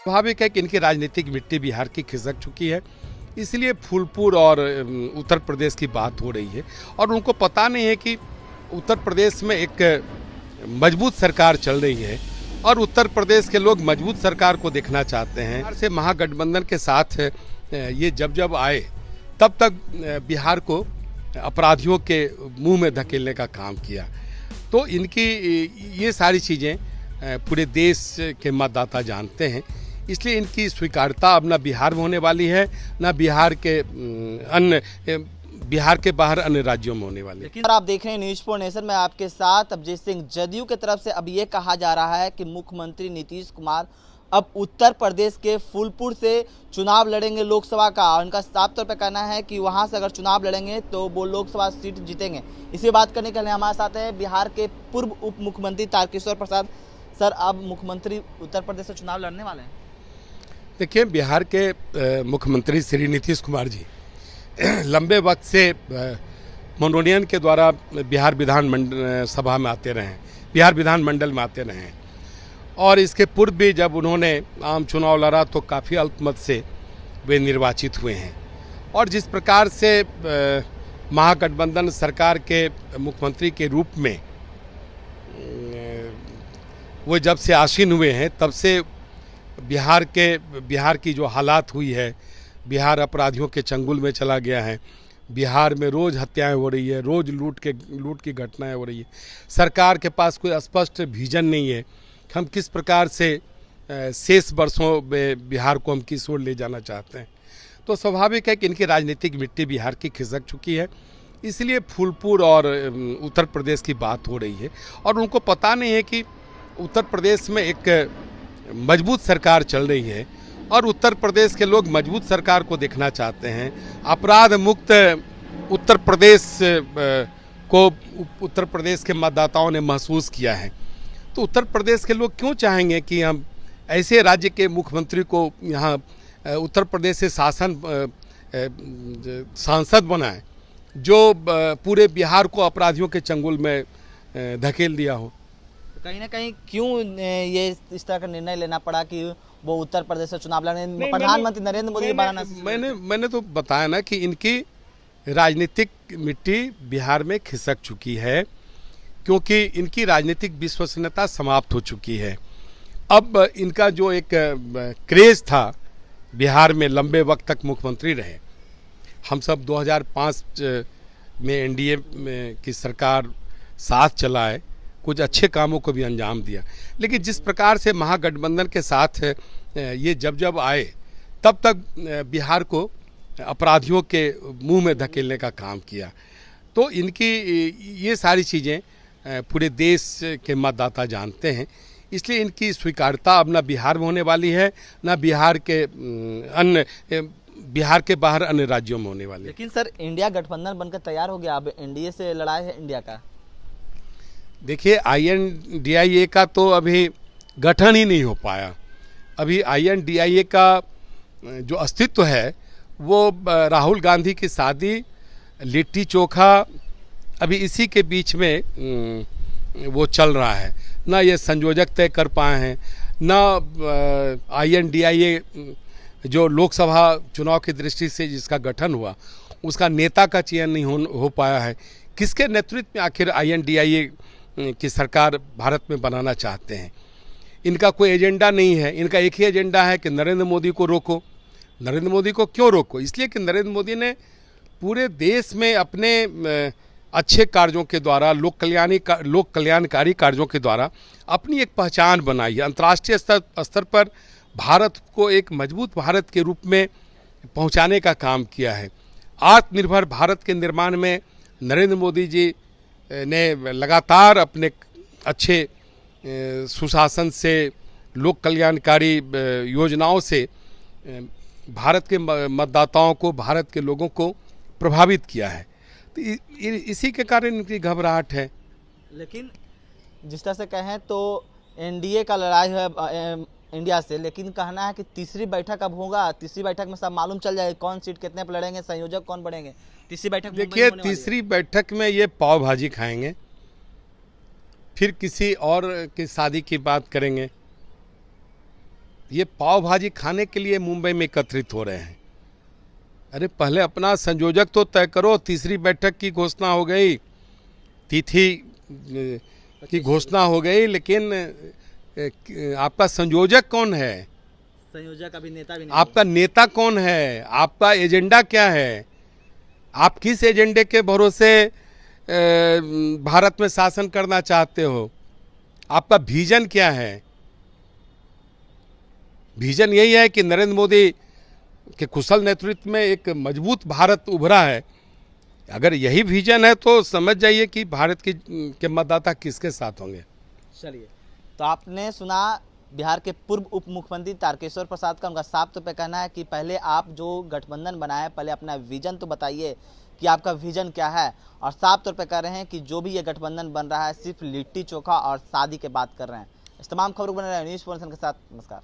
स्वाभाविक है कि इनकी राजनीतिक मिट्टी बिहार की खिसक चुकी है, इसलिए फूलपुर और उत्तर प्रदेश की बात हो रही है। और उनको पता नहीं है कि उत्तर प्रदेश में एक मजबूत सरकार चल रही है और उत्तर प्रदेश के लोग मजबूत सरकार को देखना चाहते हैं। बिहार से महागठबंधन के साथ ये जब आए तब तक बिहार को अपराधियों के मुंह में धकेलने का काम किया। तो इनकी ये सारी चीज़ें पूरे देश के मतदाता जानते हैं, इसलिए इनकी स्वीकार्यता अब न बिहार में होने वाली है, न बिहार के बाहर अन्य राज्यों में होने वाली है। लेकिन आप देख रहे हैं न्यूज़4 नेशन में आपके साथ अभिजीत सिंह। जदयू की तरफ से अब ये कहा जा रहा है कि मुख्यमंत्री नीतीश कुमार अब उत्तर प्रदेश के फूलपुर से चुनाव लड़ेंगे लोकसभा का। उनका साफ तौर पर कहना है कि वहां से अगर चुनाव लड़ेंगे तो वो लोकसभा सीट जीतेंगे। इसी बात करने के लिए हमारे साथ हैं बिहार के पूर्व उप मुख्यमंत्री तारकिशोर प्रसाद। सर, अब मुख्यमंत्री उत्तर प्रदेश से चुनाव लड़ने वाले हैं। देखिए, बिहार के मुख्यमंत्री श्री नीतीश कुमार जी लंबे वक्त से मनोनयन के द्वारा बिहार विधान सभा में आते रहे हैं, बिहार विधानमंडल में आते रहे हैं। और इसके पूर्व भी जब उन्होंने आम चुनाव लड़ा तो काफ़ी अल्पमत से वे निर्वाचित हुए हैं। और जिस प्रकार से महागठबंधन सरकार के मुख्यमंत्री के रूप में वो जब से आसीन हुए हैं तब से बिहार की जो हालात हुई है, बिहार अपराधियों के चंगुल में चला गया है। बिहार में रोज़ हत्याएं हो रही है, रोज़ लूट की घटनाएं हो रही है। सरकार के पास कोई स्पष्ट विजन नहीं है कि हम किस प्रकार से शेष वर्षों में बिहार को हम किस ओर ले जाना चाहते हैं। तो स्वाभाविक है कि इनकी राजनीतिक मिट्टी बिहार की खिसक चुकी है, इसलिए फूलपुर और उत्तर प्रदेश की बात हो रही है। और उनको पता नहीं है कि उत्तर प्रदेश में एक मजबूत सरकार चल रही है और उत्तर प्रदेश के लोग मजबूत सरकार को देखना चाहते हैं। अपराध मुक्त उत्तर प्रदेश को उत्तर प्रदेश के मतदाताओं ने महसूस किया है। तो उत्तर प्रदेश के लोग क्यों चाहेंगे कि हम ऐसे राज्य के मुख्यमंत्री को यहाँ उत्तर प्रदेश से सांसद बनाएं जो पूरे बिहार को अपराधियों के चंगुल में धकेल दिया हो। कहीं ना कहीं क्यों ये इस तरह का निर्णय लेना पड़ा कि वो उत्तर प्रदेश से चुनाव लड़ने? प्रधानमंत्री नरेंद्र मोदी वाराणसी। मैंने तो बताया ना कि इनकी राजनीतिक मिट्टी बिहार में खिसक चुकी है, क्योंकि इनकी राजनीतिक विश्वसनीयता समाप्त हो चुकी है। अब इनका जो एक क्रेज था, बिहार में लंबे वक्त तक मुख्यमंत्री रहे। हम सब 2005 में एनडीए की सरकार साथ चलाए, कुछ अच्छे कामों को भी अंजाम दिया। लेकिन जिस प्रकार से महागठबंधन के साथ ये जब आए तब तक बिहार को अपराधियों के मुंह में धकेलने का काम किया। तो इनकी ये सारी चीज़ें पूरे देश के मतदाता जानते हैं, इसलिए इनकी स्वीकार्यता अब न बिहार में होने वाली है, न बिहार के बाहर अन्य राज्यों में होने वाली है। लेकिन सर, इंडिया गठबंधन बनकर तैयार हो गया, अब एनडीए से लड़ाई है इंडिया का। देखिए, INDIA का तो अभी गठन ही नहीं हो पाया। अभी INDIA का जो अस्तित्व है वो राहुल गांधी की शादी, लिट्टी चोखा, अभी इसी के बीच में वो चल रहा है। ना ये संयोजक तय कर पाए हैं, ना INDIA जो लोकसभा चुनाव की दृष्टि से जिसका गठन हुआ उसका नेता का चयन नहीं हो पाया है। किसके नेतृत्व में आखिर INDIA की सरकार भारत में बनाना चाहते हैं? इनका कोई एजेंडा नहीं है, इनका एक ही एजेंडा है कि नरेंद्र मोदी को रोको। नरेंद्र मोदी को क्यों रोको? इसलिए कि नरेंद्र मोदी ने पूरे देश में अपने अच्छे कार्यों के द्वारा, लोक कल्याणकारी कार्यों के द्वारा अपनी एक पहचान बनाई है। अंतर्राष्ट्रीय स्तर पर भारत को एक मजबूत भारत के रूप में पहुंचाने का काम किया है। आत्मनिर्भर भारत के निर्माण में नरेंद्र मोदी जी ने लगातार अपने अच्छे सुशासन से, लोक कल्याणकारी योजनाओं से भारत के मतदाताओं को, भारत के लोगों को प्रभावित किया है। तो इसी के कारण इनकी घबराहट है। लेकिन जिस तरह से कहें तो एनडीए का लड़ाई है इंडिया से, लेकिन कहना है कि तीसरी बैठक अब होगा, तीसरी बैठक में सब मालूम चल जाएगा कौन सीट कितने पर लड़ेंगे, संयोजक कौन बढ़ेंगे। तीसरी बैठक, देखिए, तीसरी बैठक में ये पाव भाजी खाएंगे, फिर किसी और की शादी की बात करेंगे। ये पाव भाजी खाने के लिए मुंबई में एकत्रित हो रहे हैं। अरे पहले अपना संयोजक तो तय करो। तीसरी बैठक की घोषणा हो गई, तिथि की घोषणा हो गई, लेकिन आपका संयोजक कौन है? संयोजक अभी नेता भी नहीं आपका नेता कौन है? आपका एजेंडा क्या है? आप किस एजेंडे के भरोसे भारत में शासन करना चाहते हो? आपका विजन क्या है? विजन यही है कि नरेंद्र मोदी के कुशल नेतृत्व में एक मजबूत भारत उभरा है। अगर यही विजन है तो समझ जाइए कि भारत के मतदाता किसके साथ होंगे। चलिए, तो आपने सुना बिहार के पूर्व उप मुख्यमंत्री तारकेश्वर प्रसाद का। उनका साफ तौर पे कहना है कि पहले आप जो गठबंधन बनाए, पहले अपना विजन तो बताइए कि आपका विजन क्या है। और साफ तौर पे कह रहे हैं कि जो भी ये गठबंधन बन रहा है सिर्फ लिट्टी चोखा और शादी की बात कर रहे हैं। इस तमाम खबरों बने रहे न्यूज़ के साथ। नमस्कार।